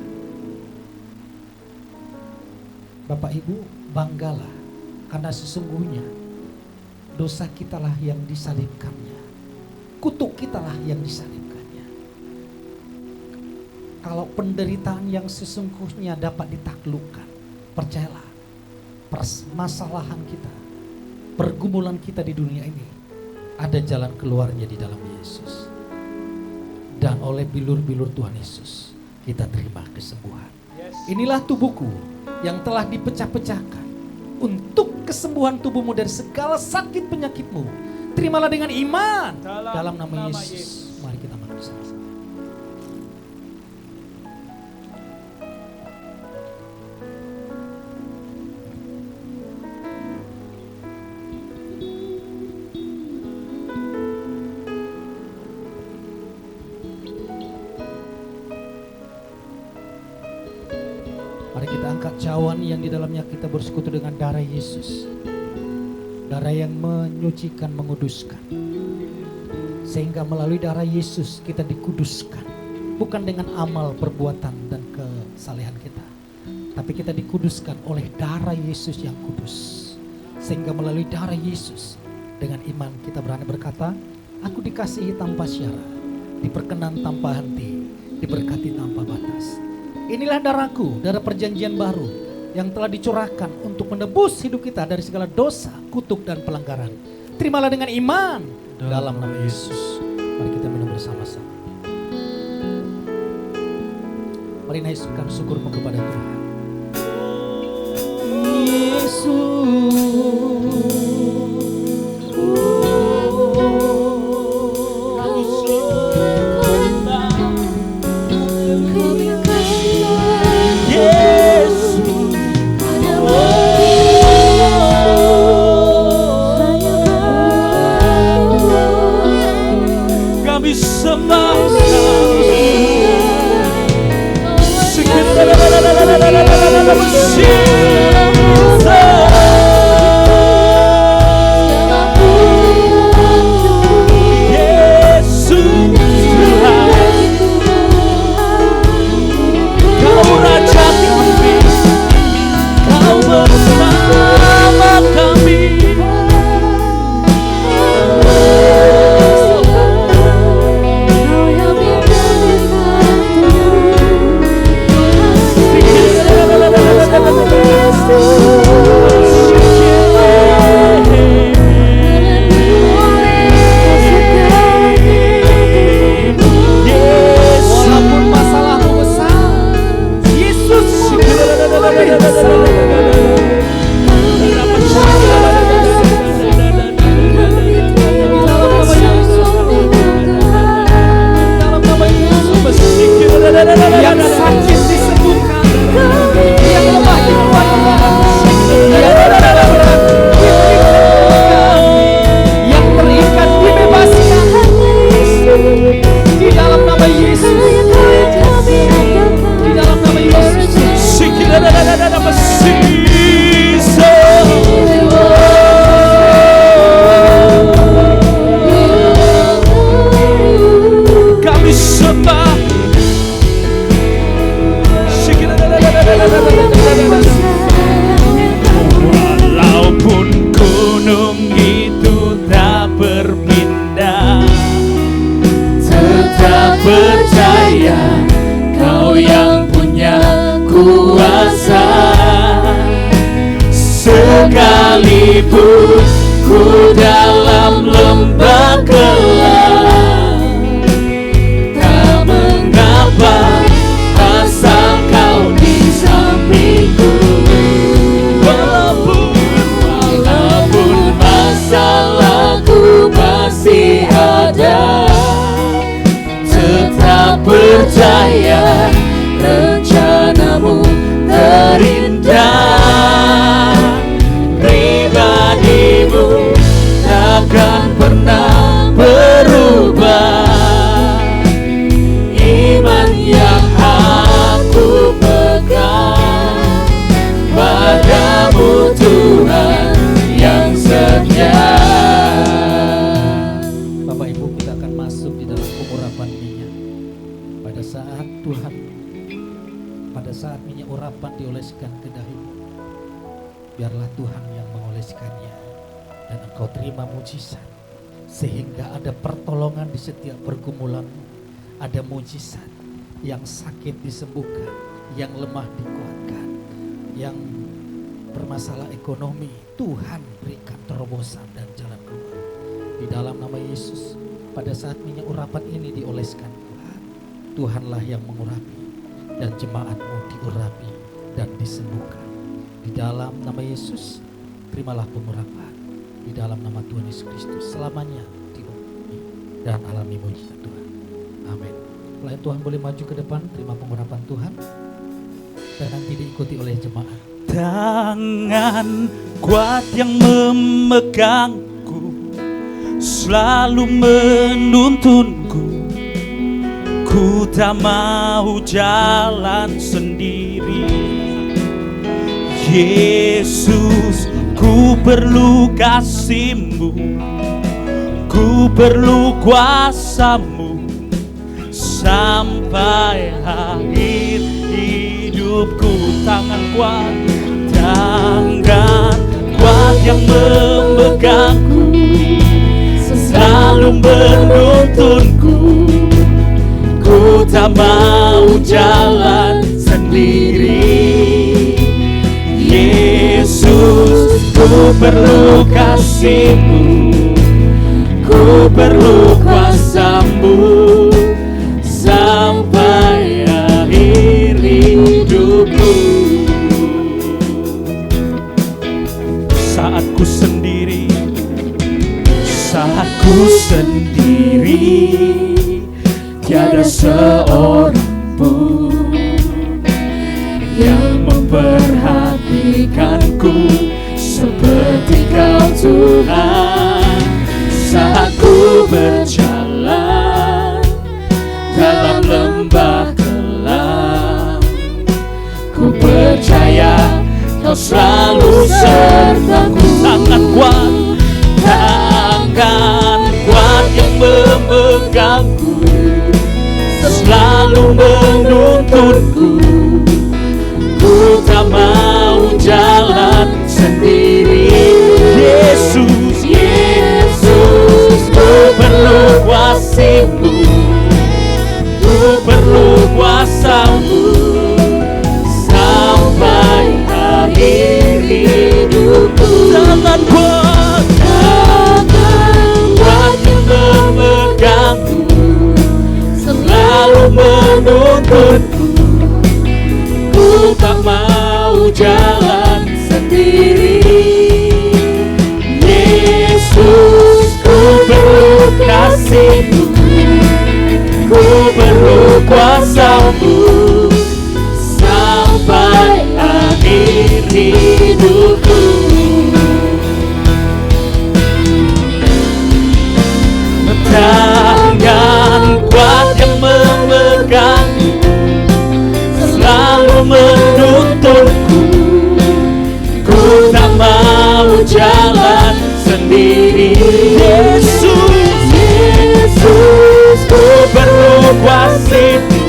Speaker 1: Bapak Ibu, banggalah karena sesungguhnya dosa kitalah yang disalibkannya, kutuk kitalah yang disalibkannya. Kalau penderitaan yang sesungguhnya dapat ditaklukkan, percayalah, permasalahan kita, pergumulan kita di dunia ini, ada jalan keluarnya di dalam Yesus. Dan oleh bilur-bilur Tuhan Yesus, kita terima kesembuhan. Inilah tubuhku yang telah dipecah-pecahkan untuk kesembuhan tubuhmu dari segala sakit penyakitmu. Terimalah dengan iman dalam nama Yesus. Mari kita makan bersama-sama. Mari kita angkat cawan yang di dalamnya kita bersekutu dengan darah Yesus. Darah yang menyucikan, menguduskan. Sehingga melalui darah Yesus kita dikuduskan. Bukan dengan amal, perbuatan, dan kesalehan kita. Tapi kita dikuduskan oleh darah Yesus yang kudus. Sehingga melalui darah Yesus, dengan iman kita berani berkata, aku dikasihi tanpa syarat, diperkenan tanpa henti, diberkati tanpa batas. Inilah darahku, darah perjanjian baru yang telah dicurahkan untuk menebus hidup kita dari segala dosa, kutuk, dan pelanggaran. Terimalah dengan iman dalam nama Yesus. Mari kita minum bersama-sama. Mari naikkan syukurmu kepada Tuhan.
Speaker 2: sekalipun ku dalam lembah gelap, tak mengapa asal kau di sampingku. Walaupun masalahku masih ada, tetap percaya rencanamu terindah. Pribadimu takkan pernah berubah. Iman yang aku pegang padamu Tuhan yang setia.
Speaker 1: Bapak Ibu, kita akan masuk di dalam pengurapan minyak. Pada saat minyak urapan dioleskan ke dahimu, biarlah Tuhan yang mengoleskannya dan engkau terima mujizat, sehingga ada pertolongan di setiap pergumulanmu. Ada mujizat, yang sakit disembuhkan, yang lemah dikuatkan, yang bermasalah ekonomi Tuhan berikan terobosan dan jalan keluar. Di dalam nama Yesus, pada saat minyak urapan ini dioleskan Tuhan, Tuhanlah yang mengurapi dan jemaatmu diurapi dan disembuhkan. Di dalam nama Yesus, terimalah pengurapan. Di dalam nama Tuhan Yesus Kristus, selamanya diurapi dan alami mujizat Tuhan. Amin. Pelayan Tuhan boleh maju ke depan, terima pengurapan Tuhan, dan nanti diikuti oleh jemaat.
Speaker 2: Tangan kuat yang memegangku, selalu menuntunku. Ku tak mau jalan sendiri. Yesus, ku perlu kasih-Mu, ku perlu kuasa-Mu sampai akhir hidupku. Tangan kuat yang memegangku, selalu menuntunku. Ku tak mau jalan sendiri. Yesus, ku perlu kasih-Mu, ku perlu kuasa-Mu sampai akhir hidupku. Saat ku sendiri, tiada seorang pun yang memperhatikanku seperti Kau Tuhan. Saat ku berjalan dalam lembah gelap, ku percaya Kau selalu sertaku. Tangan kuat yang memegangku, selalu menuntunku. Ku tak mau jalan sendiri. Yesus, ku perlu kasih-Mu, ku perlu kuasa-Mu sampai akhir hidupku. Tangan kuat yang memegangku, selalu menuntunku. Ku tak mau jalan sendiri. Yesus, ku perlu kasih-Mu, ku perlu kuasa-Mu sampai akhir hidupku. Tangan kuat yang memegangku, selalu menuntunku. Ku tak mau jalan sendiri. Yesus, ku perlu kasih-Mu,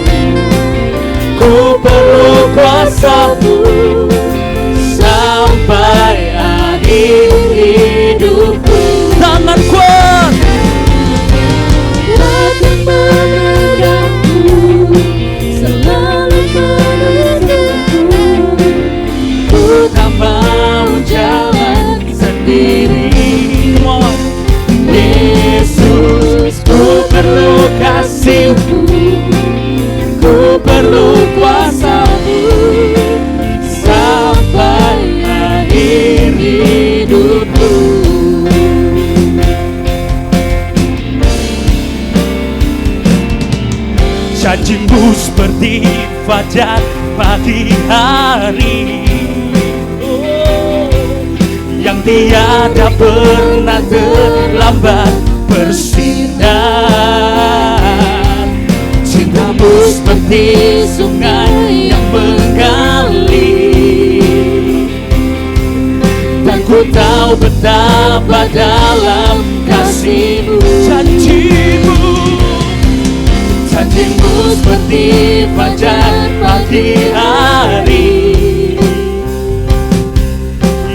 Speaker 2: Janjimu seperti fajar pagi hari, yang tiada pernah terlambat bersinar. Cintamu seperti sungai yang mengalir, dan ku tahu betapa dalam kasih-Mu. Janjimu seperti fajar pagi hari,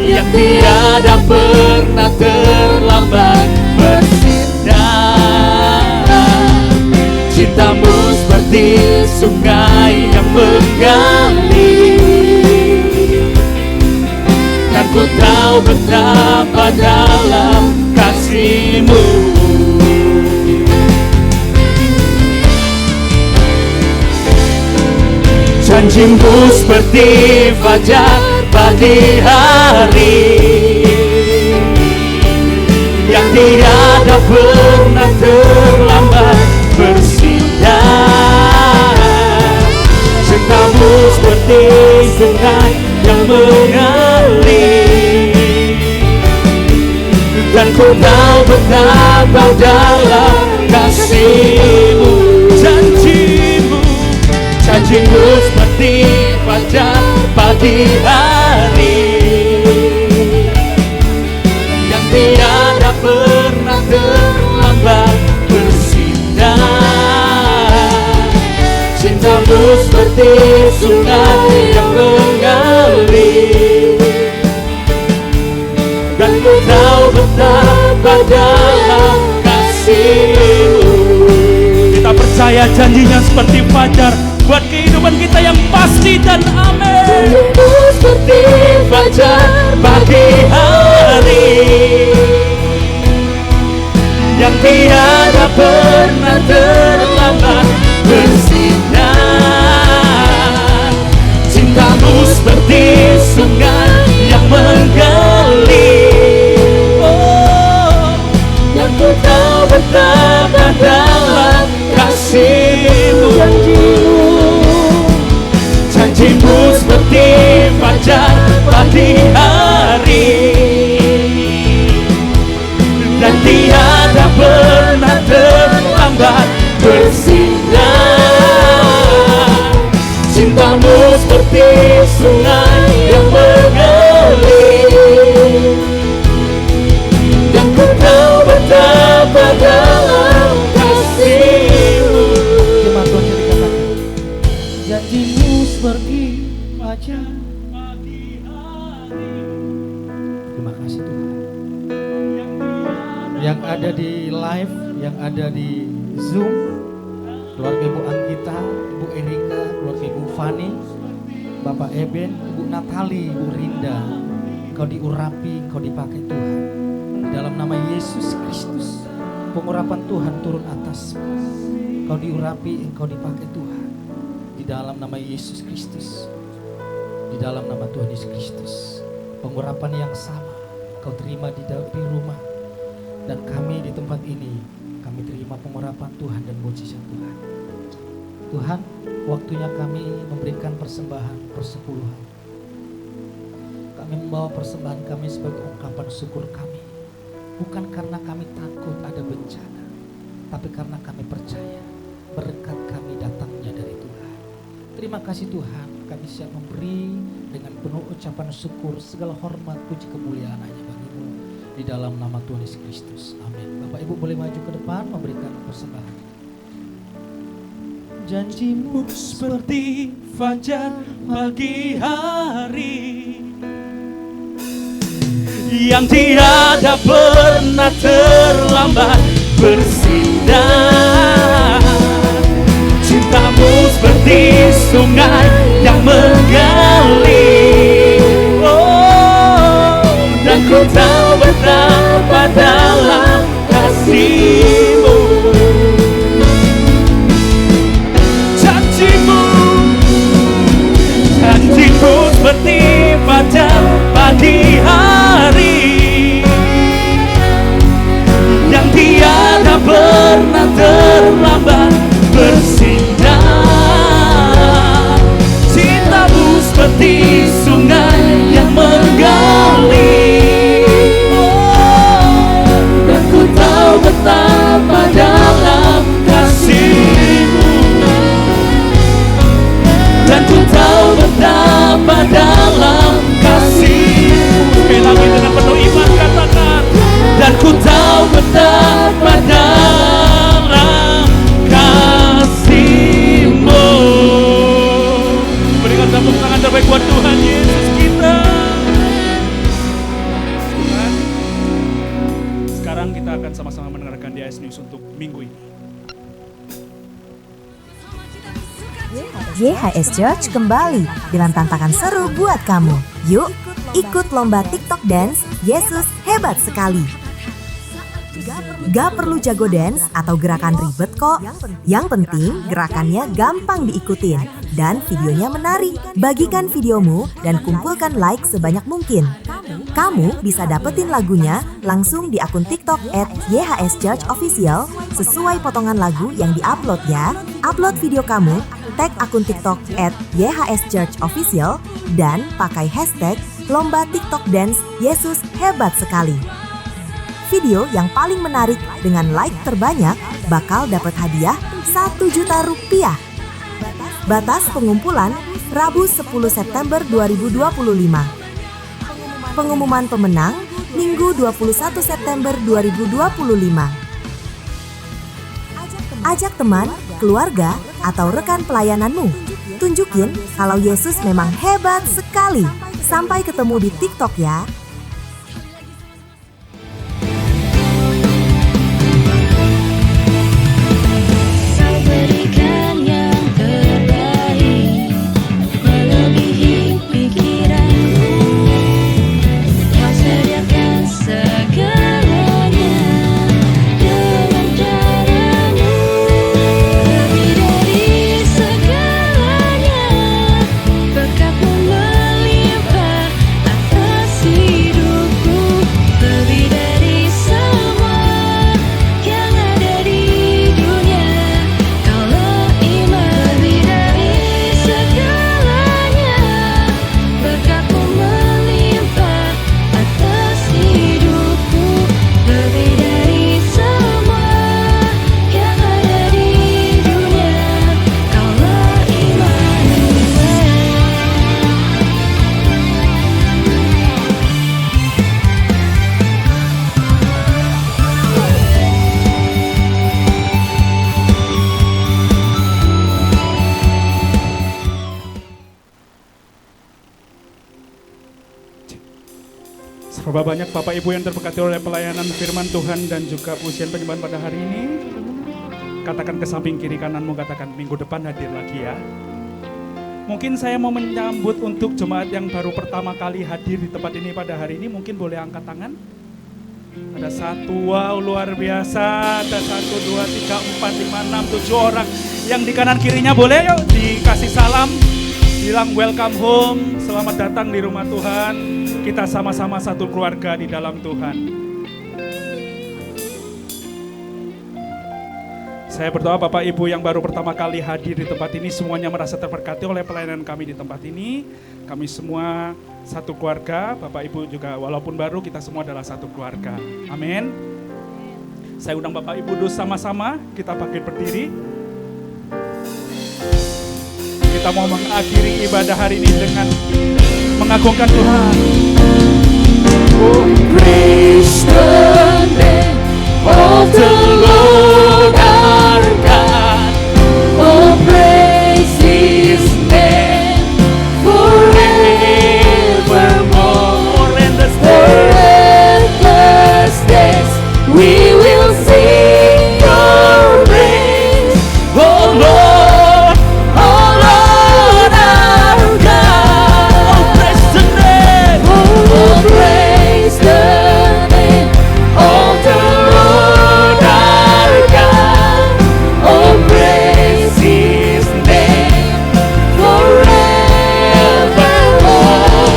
Speaker 2: yang tiada pernah terlambat bersinar. Cintamu seperti sungai yang mengalir, dan ku tahu betapa dalam kasih-Mu. Janjimu seperti fajar pagi hari, yang tiada pernah terlambat bersinar. Cintamu seperti sungai yang mengalir, dan ku tahu betapa dalam kasih-Mu. Janjimu seperti fajar pagi hari, yang tiada pernah terlambat bersinar. Cintamu seperti sungai yang mengalir, dan ku tahu betapa dalam kasih-Mu. Kita percaya janjinya seperti fajar buat kehidupan kita yang pasti dan amin. Seperti fajar pagi hari, yang tiada pernah terlambat bersinar. Cintamu seperti sungai yang mengalir, yang ku tahu betapa dalam kasih-Mu. Janjimu seperti fajar pagi hari, dan tiada pernah terlambat bersinar. Cintamu seperti sungai yang mengalir, dan ku tahu betapa dalam kasih-Mu.
Speaker 1: Firman Tuhan yang dikatakan, janjimu seperti fajar pagi hari. Terima kasih Tuhan. Yang ada di live, yang ada di Zoom, keluarga Ibu Anggita, Ibu Erika, keluarga Ibu Fani, Bapak Eben, Ibu Natali, Ibu Rinda, Kau diurapi, Kau dipakai Tuhan. Di dalam nama Yesus Kristus, pengurapan Tuhan turun atasmu. Kau diurapi, Engkau dipakai Tuhan. Di dalam nama Yesus Kristus, di dalam nama Tuhan Yesus Kristus, pengurapan yang sama Kau terima di rumah, dan kami di tempat ini, kami terima pengurapan Tuhan dan mujizat Tuhan. Tuhan, waktunya kami memberikan persembahan persepuluhan. Kami membawa persembahan kami sebagai ungkapan syukur kami, bukan karena kami takut ada bencana, tapi karena kami percaya berkat kami datangnya dari Tuhan. Terima kasih Tuhan, kami siap memberi dengan penuh ucapan syukur, segala hormat, puji, kemuliaan hanya bagi-Mu, di dalam nama Tuhan Yesus Kristus. Amin. Bapak Ibu boleh maju ke depan memberikan persembahan. Janjimu
Speaker 2: seperti fajar pagi hari, yang tiada pernah terlambat bersinar. Cintamu seperti sungai yang mengalir, dan ku tahu betapa dalam kasih-Mu. Janjimu seperti fajar pagi hari, yang tiada pernah terlambat bersinar. disampaikan di AS News untuk minggu ini.
Speaker 3: YHS Church kembali dengan tantangan seru buat kamu. Yuk, ikut lomba TikTok Dance, Yesus hebat sekali. Gak perlu jago dance atau gerakan ribet kok. Yang penting gerakannya gampang diikutin dan videonya menarik. Bagikan videomu dan kumpulkan like sebanyak mungkin. Kamu bisa dapetin lagunya langsung di akun TikTok @YHSChurchOfficial sesuai potongan lagu yang diupload ya. Upload video kamu, tag akun TikTok @YHSChurchOfficial dan pakai hashtag lomba TikTok Dance Yesus hebat sekali. Video yang paling menarik dengan like terbanyak bakal dapat hadiah 1 juta rupiah. Batas pengumpulan Rabu 10 September 2025. Pengumuman pemenang Minggu 21 September 2025. Ajak teman, keluarga, atau rekan pelayananmu. Tunjukin kalau Yesus memang hebat sekali. Sampai ketemu di TikTok ya.
Speaker 2: Berapa banyak Bapak Ibu yang terberkati oleh pelayanan firman Tuhan dan juga pujian penyembahan pada hari ini. Katakan ke samping kiri kananmu, katakan minggu depan hadir lagi ya. Mungkin saya mau menyambut untuk jemaat yang baru pertama kali hadir di tempat ini pada hari ini. Mungkin boleh angkat tangan. Ada 1, wow luar biasa. Ada 1, 2, 3, 4, 5, 6, 7 orang. Yang di kanan kirinya boleh yuk dikasih salam. Bilang welcome home, selamat datang di rumah Tuhan. Kita sama-sama satu keluarga di dalam Tuhan. Saya berdoa Bapak Ibu yang baru pertama kali hadir di tempat ini semuanya merasa terberkati oleh pelayanan kami di tempat ini. Kami semua satu keluarga, Bapak Ibu juga walaupun baru kita semua adalah satu keluarga. Amin. Saya undang Bapak Ibu duduk sama-sama, kita bangkit berdiri. Kita mau mengakhiri ibadah hari ini dengan mengagungkan Tuhan. Oh, praise the name of the Lord our God. Oh, praise His name forevermore. Endless days we will sing your praise. Oh Lord, oh Lord our God. Oh, praise the name. Oh, praise the name of the Lord our God. Oh, praise His name forevermore.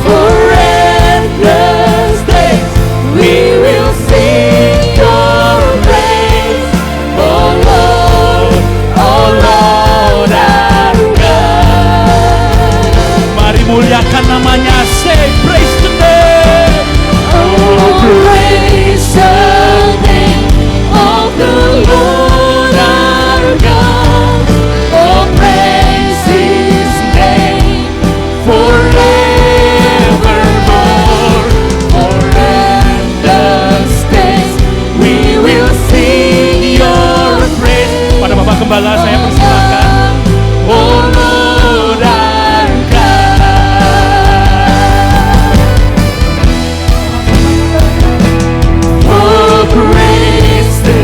Speaker 2: For endless days we will sing your praise. Oh Lord our God. Mari muliakan namanya, say praise the name. Oh, praise the name of the Lord our God. Oh, praise His name forevermore. For endless days we will sing your praise. Pada Bapak Gembala saya persilakan. Oh Lord our God. Oh, praise the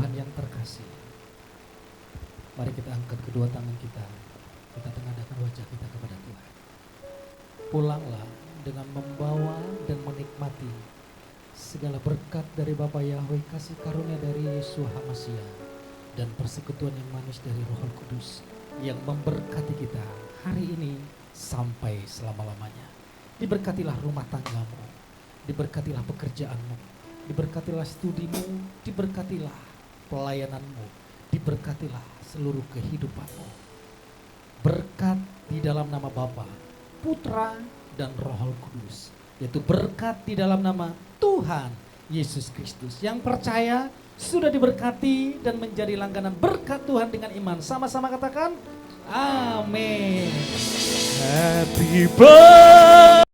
Speaker 1: Tuhan yang terkasih, mari kita angkat kedua tangan kita tengadahkan wajah kita kepada Tuhan. Pulanglah dengan membawa dan menikmati segala berkat dari Bapa Yahweh, kasih karunia dari Yesus HaMasiah, dan persekutuan yang manis dari Roh Kudus yang memberkati kita hari ini sampai selama-lamanya. Diberkatilah rumah tanggamu, diberkatilah pekerjaanmu, diberkatilah studimu, diberkatilah pelayananmu, diberkatilah seluruh kehidupanmu. Berkat di dalam nama Bapa, Putra, dan Roh Kudus, yaitu berkat di dalam nama Tuhan Yesus Kristus. Yang percaya sudah diberkati dan menjadi langganan berkat Tuhan dengan iman. Sama-sama katakan, amin.
Speaker 2: Happy birthday